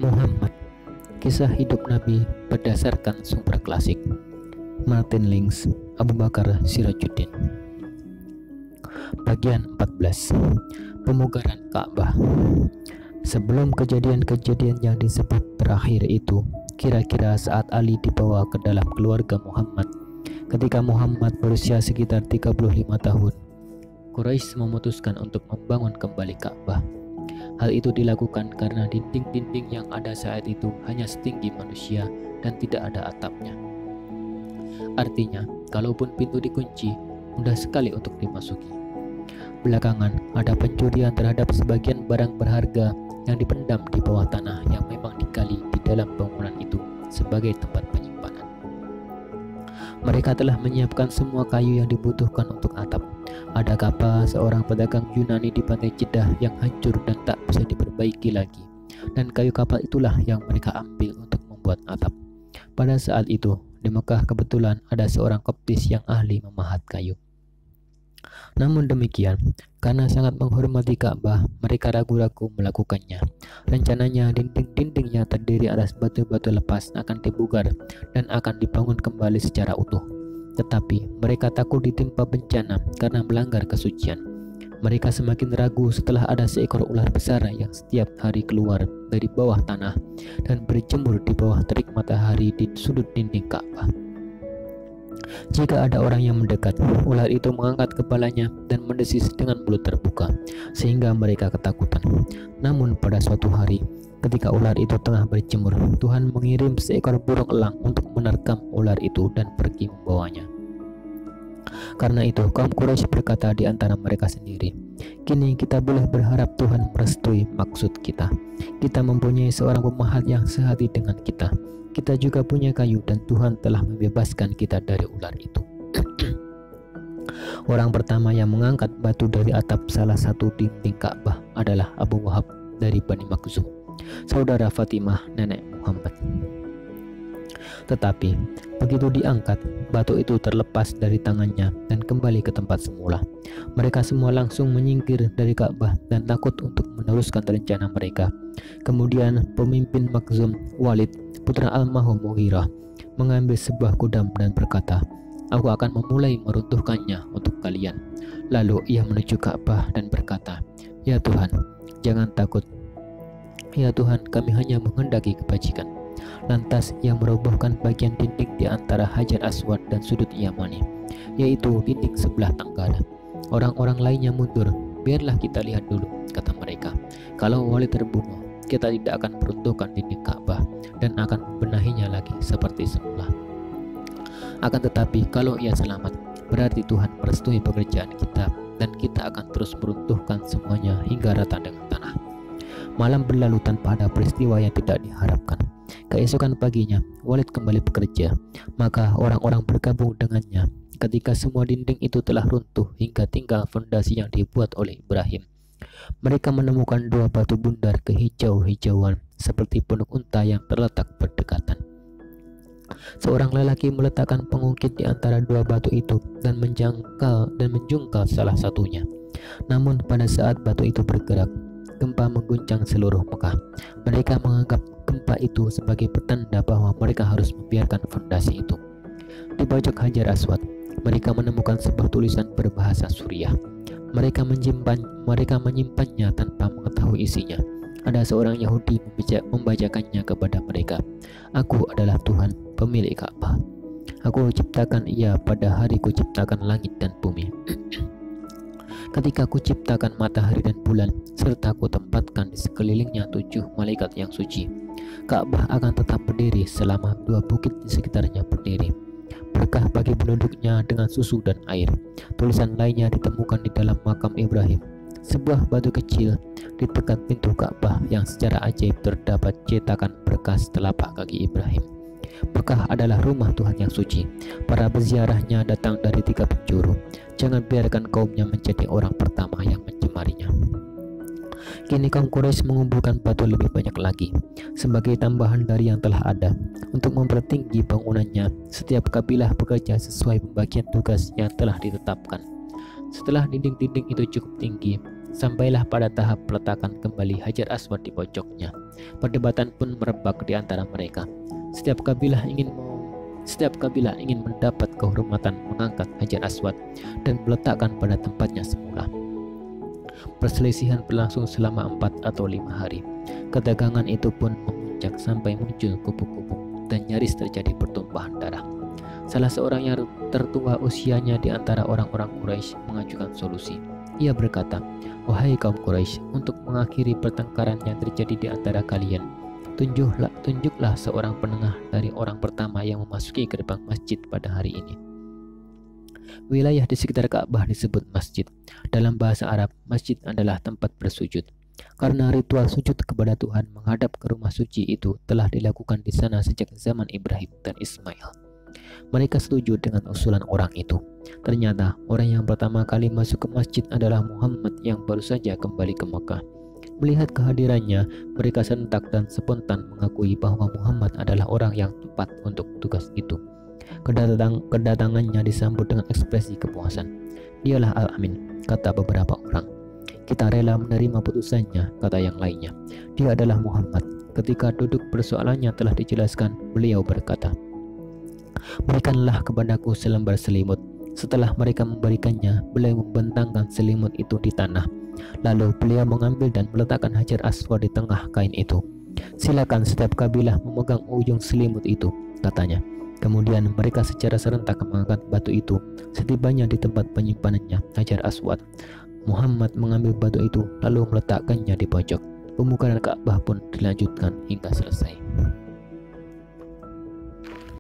Muhammad, kisah hidup Nabi berdasarkan sumber klasik. Martin Lings, Abu Bakar Sirajuddin. Bagian 14. Pemugaran Ka'bah. Sebelum kejadian-kejadian yang disebut terakhir itu, kira-kira saat Ali dibawa ke dalam keluarga Muhammad, ketika Muhammad berusia sekitar 35 tahun, Quraisy memutuskan untuk membangun kembali Ka'bah. Hal itu dilakukan karena dinding-dinding yang ada saat itu hanya setinggi manusia dan tidak ada atapnya. Artinya, kalaupun pintu dikunci, mudah sekali untuk dimasuki. Belakangan, ada pencurian terhadap sebagian barang berharga yang dipendam di bawah tanah yang memang digali di dalam bangunan itu sebagai tempat penyimpanan. Mereka telah menyiapkan semua kayu yang dibutuhkan untuk atap. Ada kapal seorang pedagang Yunani di pantai Jeddah yang hancur dan tak bisa diperbaiki lagi, dan kayu kapal itulah yang mereka ambil untuk membuat atap. Pada saat itu, di Mekah kebetulan ada seorang Koptis yang ahli memahat kayu. Namun demikian, karena sangat menghormati Ka'bah, mereka ragu-ragu melakukannya. Rencananya dinding-dinding yang terdiri atas batu-batu lepas akan dibongkar dan akan dibangun kembali secara utuh. Tetapi mereka takut ditimpa bencana karena melanggar kesucian. Mereka semakin ragu setelah ada seekor ular besar yang setiap hari keluar dari bawah tanah dan berjemur di bawah terik matahari di sudut dinding Ka'bah. Jika ada orang yang mendekat, ular itu mengangkat kepalanya dan mendesis dengan mulut terbuka, sehingga mereka ketakutan. Namun pada suatu hari, ketika ular itu tengah berjemur, Tuhan mengirim seekor burung elang untuk menerkam ular itu dan pergi membawanya. Karena itu, kaum Quraisy berkata di antara mereka sendiri, "Kini kita boleh berharap Tuhan merestui maksud kita. Kita mempunyai seorang pemahat yang sehati dengan kita. Kita juga punya kayu dan Tuhan telah membebaskan kita dari ular itu." Orang pertama yang mengangkat batu dari atap salah satu dinding Ka'bah adalah Abu Wahab dari Bani Makhzum, saudara Fatimah nenek Muhammad. Tetapi begitu diangkat, batu itu terlepas dari tangannya dan kembali ke tempat semula. Mereka semua langsung menyingkir dari Ka'bah dan takut untuk meneruskan rencana mereka. Kemudian pemimpin Makhzum, Walid, putra almarhum Mughirah, mengambil sebuah kudam dan berkata, "Aku akan memulai meruntuhkannya untuk kalian." Lalu ia menuju Ka'bah dan berkata, "Ya Tuhan, jangan takut. Ya Tuhan, kami hanya menghendaki kebajikan." Lantas ia merobohkan bagian dinding di antara Hajar Aswad dan sudut Yamani, yaitu dinding sebelah tenggara. Orang-orang lainnya mundur. "Biarlah kita lihat dulu," kata mereka. "Kalau Walid terbunuh, kita tidak akan meruntuhkan dinding Ka'bah dan akan membenahinya lagi seperti semula. Akan tetapi kalau ia selamat, berarti Tuhan merestui pekerjaan kita dan kita akan terus meruntuhkan semuanya hingga rata dengan tanah." Malam berlalu tanpa ada peristiwa yang tidak diharapkan. Keesokan paginya, Walid kembali bekerja. Maka orang-orang bergabung dengannya ketika semua dinding itu telah runtuh hingga tinggal fondasi yang dibuat oleh Ibrahim. Mereka menemukan dua batu bundar kehijau-hijauan seperti punuk unta yang terletak berdekatan. Seorang lelaki meletakkan pengungkit di antara dua batu itu dan menjungkal salah satunya. Namun pada saat batu itu bergerak, gempa mengguncang seluruh Mekah. Mereka menganggap gempa itu sebagai petanda bahwa mereka harus membiarkan fondasi itu. Di pojok Hajar Aswad, mereka menemukan sebuah tulisan berbahasa Suriah. Mereka menyimpannya tanpa mengetahui isinya. Ada seorang Yahudi membacakannya kepada mereka. "Aku adalah Tuhan, pemilik Ka'bah. Aku ciptakan ia pada hari kuciptakan langit dan bumi. Ketika kuciptakan matahari dan bulan, serta kutempatkan di sekelilingnya 7 malaikat yang suci. Ka'bah akan tetap berdiri selama 2 bukit di sekitarnya berdiri. Berkah bagi penduduknya dengan susu dan air." Tulisan lainnya ditemukan di dalam makam Ibrahim, sebuah batu kecil di dekat pintu Ka'bah yang secara ajaib terdapat cetakan berkas telapak kaki Ibrahim. Mekah adalah rumah Tuhan yang suci. Para peziarahnya datang dari 3 penjuru. Jangan biarkan kaumnya menjadi orang pertama yang mencemarinya. Kini kaum Quraisy mengumpulkan batu lebih banyak lagi sebagai tambahan dari yang telah ada. Untuk mempertinggi bangunannya, setiap kabilah bekerja sesuai pembagian tugas yang telah ditetapkan. Setelah dinding-dinding itu cukup tinggi, Sampailah pada tahap peletakan kembali Hajar Aswad di pojoknya. Perdebatan pun merebak di antara mereka. Setiap kabilah ingin mendapat kehormatan mengangkat Hajar Aswad dan meletakkan pada tempatnya semula. Perselisihan berlangsung selama 4 atau 5 hari. Ketegangan itu pun memuncak sampai muncul kubu-kubu dan nyaris terjadi pertumpahan darah. Salah seorang yang tertua usianya di antara orang-orang Quraisy mengajukan solusi. Ia berkata, "Wahai kaum Quraisy, untuk mengakhiri pertengkaran yang terjadi di antara kalian, tunjuklah seorang penengah dari orang pertama yang memasuki gerbang masjid pada hari ini." Wilayah di sekitar Ka'bah disebut masjid. Dalam bahasa Arab, masjid adalah tempat bersujud. Karena ritual sujud kepada Tuhan menghadap ke rumah suci itu telah dilakukan di sana sejak zaman Ibrahim dan Ismail. Mereka setuju dengan usulan orang itu. Ternyata orang yang pertama kali masuk ke masjid adalah Muhammad yang baru saja kembali ke Mekah. Melihat kehadirannya, mereka sentak dan spontan mengakui bahwa Muhammad adalah orang yang tepat untuk tugas itu. Kedatangannya disambut dengan ekspresi kepuasan. "Dialah Al-Amin," kata beberapa orang. "Kita rela menerima putusannya," kata yang lainnya. "Dia adalah Muhammad." Ketika duduk persoalannya telah dijelaskan, beliau berkata, "Berikanlah kepadaku selembar selimut." Setelah mereka memberikannya, beliau membentangkan selimut itu di tanah. Lalu beliau mengambil dan meletakkan Hajar Aswad di tengah kain itu. "Silakan setiap kabilah memegang ujung selimut itu," katanya. Kemudian mereka secara serentak mengangkat batu itu. Setibanya di tempat penyimpanannya Hajar Aswad, Muhammad mengambil batu itu lalu meletakkannya di pojok. Pembukaan Ka'bah pun dilanjutkan hingga selesai.